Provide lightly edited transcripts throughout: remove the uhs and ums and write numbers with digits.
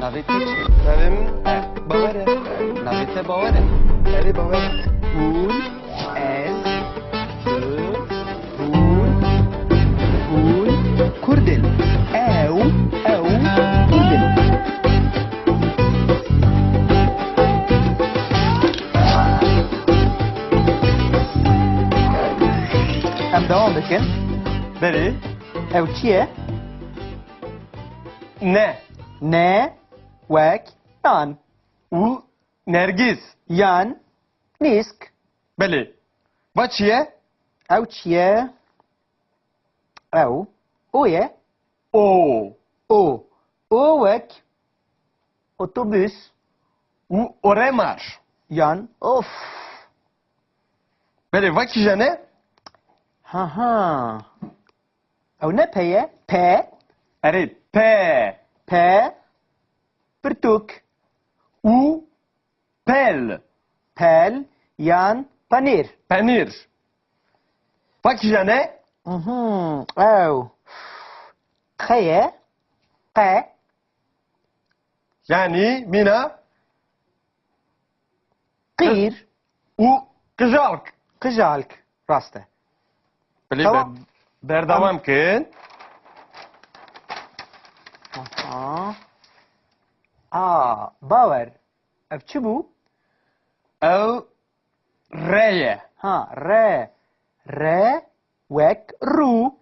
Navê te çi? Navê min Bawer e. Navê te bawer e? Erê Bawer e. Hûn, ez, tu, hûn, hûn, Kurdin. Ew, Kurdin. Em devam dikin. Berê. Ew çi ye? Ne. Ne, wek, yan. û Nergiz. Yan, nîsk. Belê. Va çi ye? Ew çi ye? Ew, o ye? O. O wek, otobüs. û Oremar. Yan, of. Belê va kîje ne? Ha. Ew ne peye? Pe, Erê P. pirtuk. û Pel. Pel, yan, panir. Penîr. Va kîje ne? Ew. Qeye, qe, Yani mina qîr, û Kijalk. qıjalk. Rast e. Belê Tamam. berdewam kin. Bawer. Ev çi bû? Ew rê ye. Ha, re, wek, rû.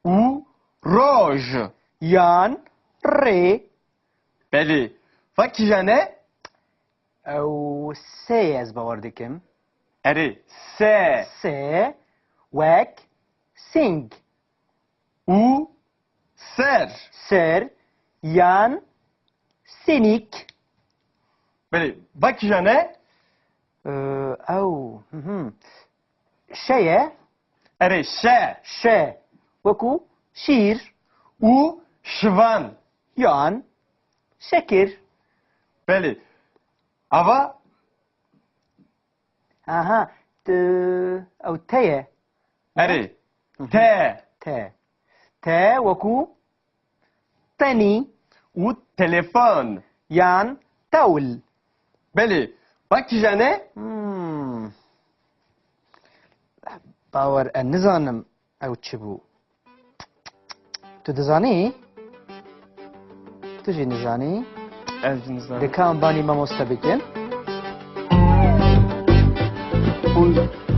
û Roj. Yan, rê. Belê. Va kîje ne? Ew sê ez bawer dikim. Erê S. Sê, wek, sing. û Ser. Ser, yan, sinik. Belê. Va kîje ne? Ew, şeye, Erê Şe. şe, weku, şîr. û Şivan. Yan, şekir. Belê. Ava Aha, ew teye. erê T. Te, weku, tenî. û Telefon. Yan, tewl. Belê. Va kîje ne? Bawer en nizanim ew çi bû. Tu dizanî? Tu jî nizanî? Ez jî nizanim. Dikan banî mamoste bikin?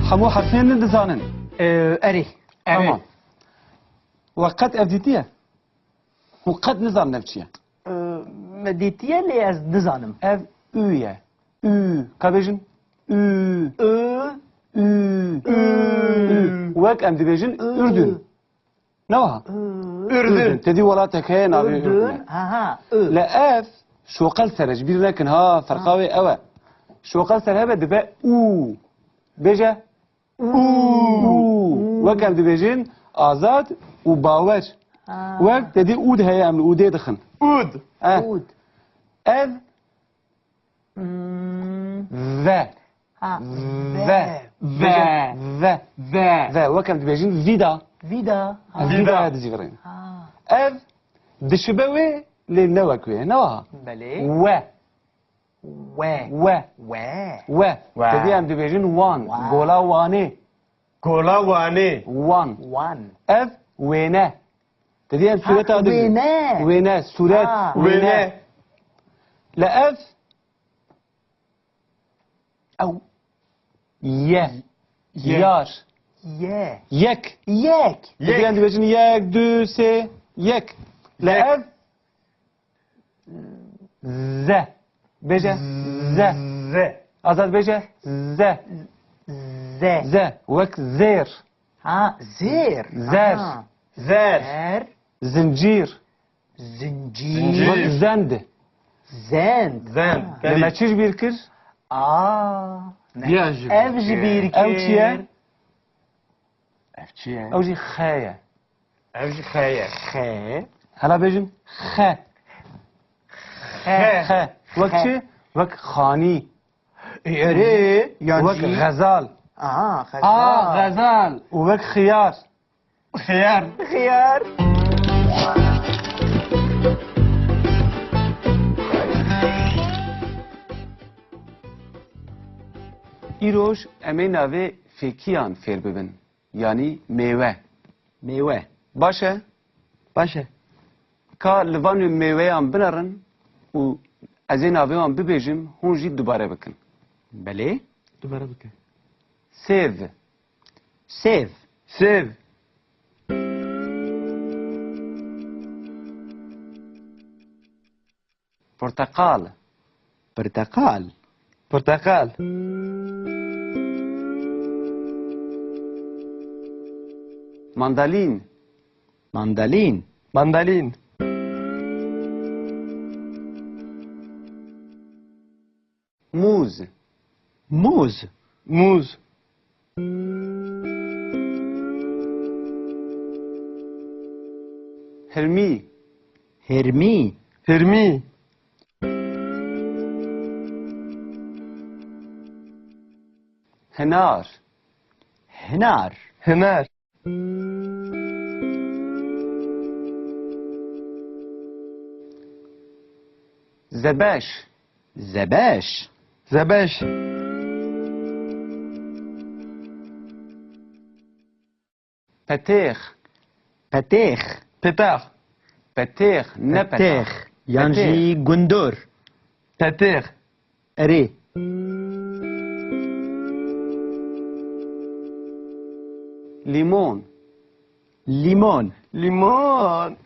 هەموو حرفێن دەزانن Erê. تەمام وەقەت ئەو دیتیە وقەت نزان نەو چییە Me dîtiye lê ez nizanim. ئەv ئویە قەبێژن وەک ئەم دەبێژن ئوردون نەوە Ürdün. تدی وڵاتێک هەیە ناوی Ürdün. Aha. لە ئەف شۆقەل سەرش بیر نەکن ها فەرقاوێ ئەوە شۆقەل سەر هەبێ دەبێ بێژە وەک ئەم دەبێژن ئازاد و باوەر وەک دەدی ئود هەیە ئەم ئودێ دەخن Ud. Ud. ئەv ڤە ڤە وەک ئەم دەبێژن ڤیدا Vida. ڤیدا دەجیڕێن ئەv دشبە وێ لێ نەوەک وێ نەوە Belê. وە We. وە دەدی ئەم دەبێژن وان گۆڵا وانێ Kola wane. وان One. ئەv وێنە دەدی ئەم سوورەتا وێنە سوورەت Wene. لە ئەف Ew. یە یار Ye. یەک Yek. دەدی ئەم دەبێژن یەک دو سێ یەک لە ئەف زە بێژە زە ئازاد بێژە زە Ze. زە وەک زێر Ha. Zir. Zer. Aha. Zer. Zer. زنجیر Zincir. وەک زەند Zend. Zend. لەمە چیش بیر کرد Ya ji. Ev ji bir ئەو چییە Ev çiye? ئەو ژی خەیە Ev ji xeye. Xe. هەلا بێژن خە Xe. خە وەک چی وەک خانی Erê. وەک غەزال Aha. غەزال وەک خیار Xiyar. Xiyar. İroj emin nave fekiyan fêr bibin. Yani meyve. Meyve. Başe باشه ka li van wê mêweyan binarin û ez ê navê wan bibêjim hûn jî dubare bikin. Belê. دوباره بکن Sêv, Sêv. سیو porteqal, Portakal. پرتقال mandalin, Mandalin. ماندالین muz, Muz. موز hirmi, Hermi. هرمی hinar, Hinar. هنر zebeş, Zebeş. زبش petêx, Petêx. پتاخ petêx ne Petêx. petêx. Yan jî gundur. پتیخ Erê. Limon, Limon. لیمون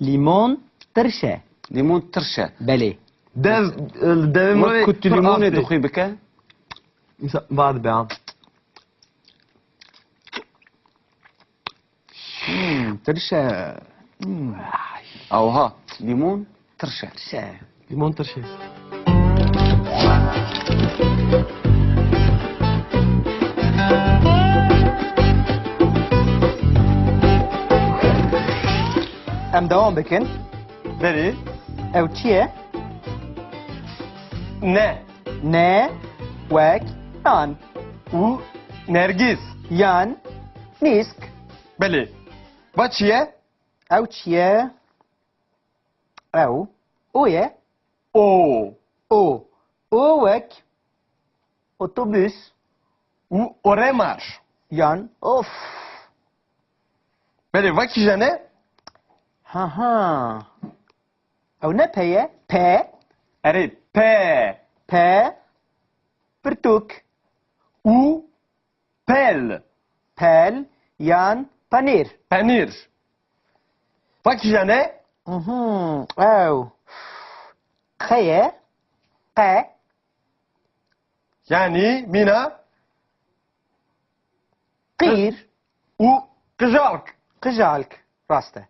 Limon. Tirşe. limon tirşe. Belê. دو دو Wek ku tu limonê dixwî bike, بعد بیان Tirşe. awha limon tirşe. Tirşe. لیمون ترشه Em devam bikin. بری Ew çi ye? نه Ne? Wek. Yan. او نرگیز Yan. Nisk. بله و چیه؟ Ew çi ye? Ew. O ye? او O. O wek. Otobüs. او اوره مارش Yan. Of. بله و کی جنه؟ Ha. Ew ne peye? P. اره پ P. Pirtuk. او پل Pel. Yan. Panir. پنیر و کی جنه؟ Ew. Qeye. Q. یعنی مینا Qîr. او قجارک Qıjalk. Rast e.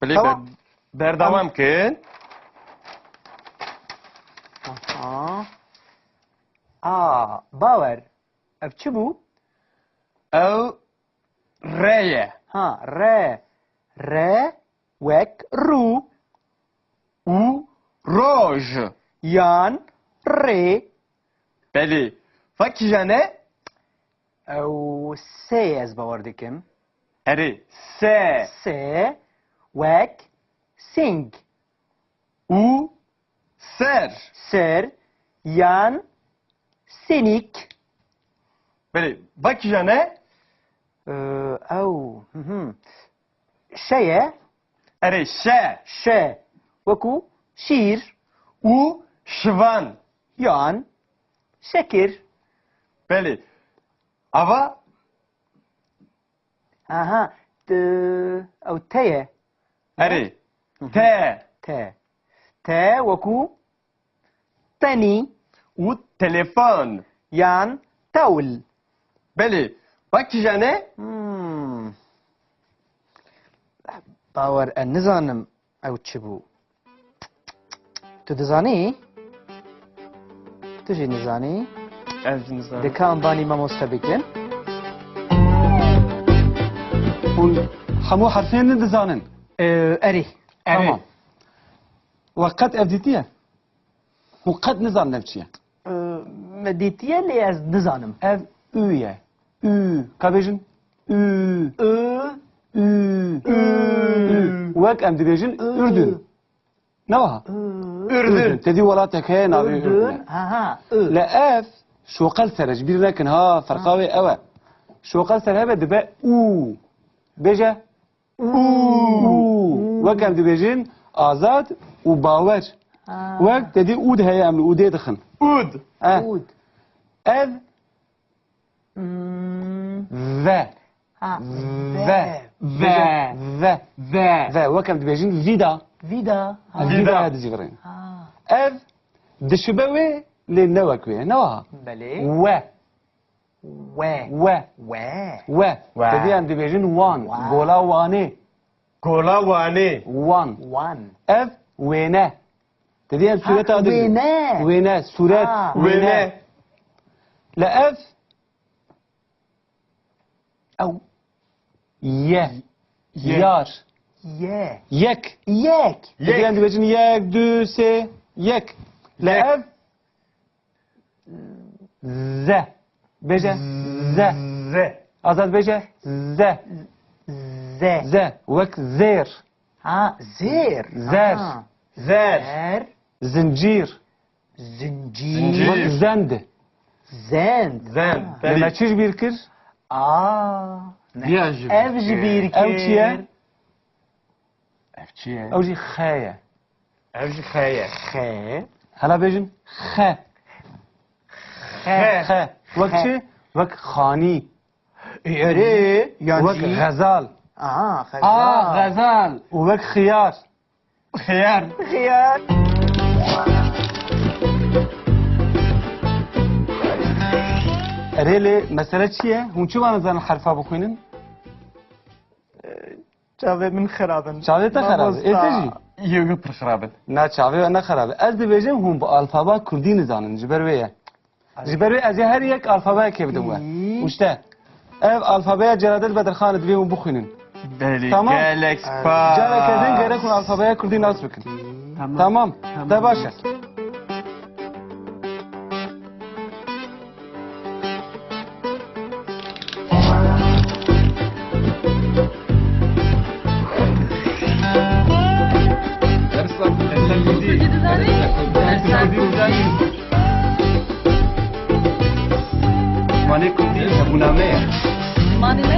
بله Tamam. بردوام کن Bawer. Ev çi bû? او ریه Ha. Re. Re. Wek. Rû. او روژ Yan. Rê. بله و کی جنه؟ Ew sê ez bawer dikim. اره سه Sê. Wek. Sing. او سر Ser. Yan. Sinik. بله و کی جنه؟ Ew. Şeye. اره شه Şe. Weku. Şîr. او شوان Yan. Şekir. بله اوا Aha. Ew teye. اره ت Te. Te. Weku. Tenî. او تلفن Yan. Tewl. بله و کی جنه؟ Bawer en nizanim ew çi bû. Tu dizanî? Tu jî nizanî? از نظر Dika anbanî mamoste bikin? hûn hemû herfên ne dizanin. Erî. Tamam. We qet ev dîtiye? Hûn qet nizanin ev çi ye. Me dîtiye lê ez nizanim. Ev û ye. Û. Ka bêjin? Û. Û. Û. Wek em dibêjin Ürdün. نوها Ürdün. تدي ولاتك هي نابي Ürdün. Ha. لا اف شو قال سرج بير لكن ها فرقاوي اوا شو قال سر هبه دبا او بيجا وكم دبيجين آزاد وباور وقت تدي اود هي امل اودي دخن Ud. Ud. اف ذا Ha. ذا Ve. ذا Ve. ذا وكم دبيجين فيدا Vida. Ha. فيدا هذا جبرين Ha. اف دشبوي للنوكوي نوها Beli. و Ve. و Ve. و و. تدي عند دبيجين وان وان. قولا واني Kola vani. وان One. اف وينه تدي عند سورة هذا وينه. وينه سورة Vene. لا اف أو يه يار Ye. يك Yek. تدي عند دبيجين يك دو سي يك لا اف ز بيجا ز Ze. azad بيجا ز Ze. ز وك زير Ha. Zir. Zer. Ha. Zer. Zer. زنجير Zincir. وك زند Zend. Zend. Ha. لما تشيش بيركر Aa. Viajı. Evci bir Ev çiye Evçiye. او جي خايا Evci kaya. He. هلا بيجن خ خ وك شي وك خاني Yeri. وك غزال Aa. غزال وك خيار Hıyar. Hıyar. ريلي مسألة شيء هم شو ما نزل الحرفة بخوينن Çave min xarabın. شعبي تخرب ايه تجي Yıgı pırxırabın. نا شعبي انا خراب از دبيجن هم بالفابا كردي نزانن جبر ويا جبر ويا از هر يك الفابا كيف دوا وشتا ev alfabeye Celadet Bedirxan dibim buxunin. Beli. Tamam. Gel ekspa. Cana kedin gerek un alfabeye Kurdî nas bikin. Tamam. De başa. Mane Kurdî hebûname ye. Zimanê me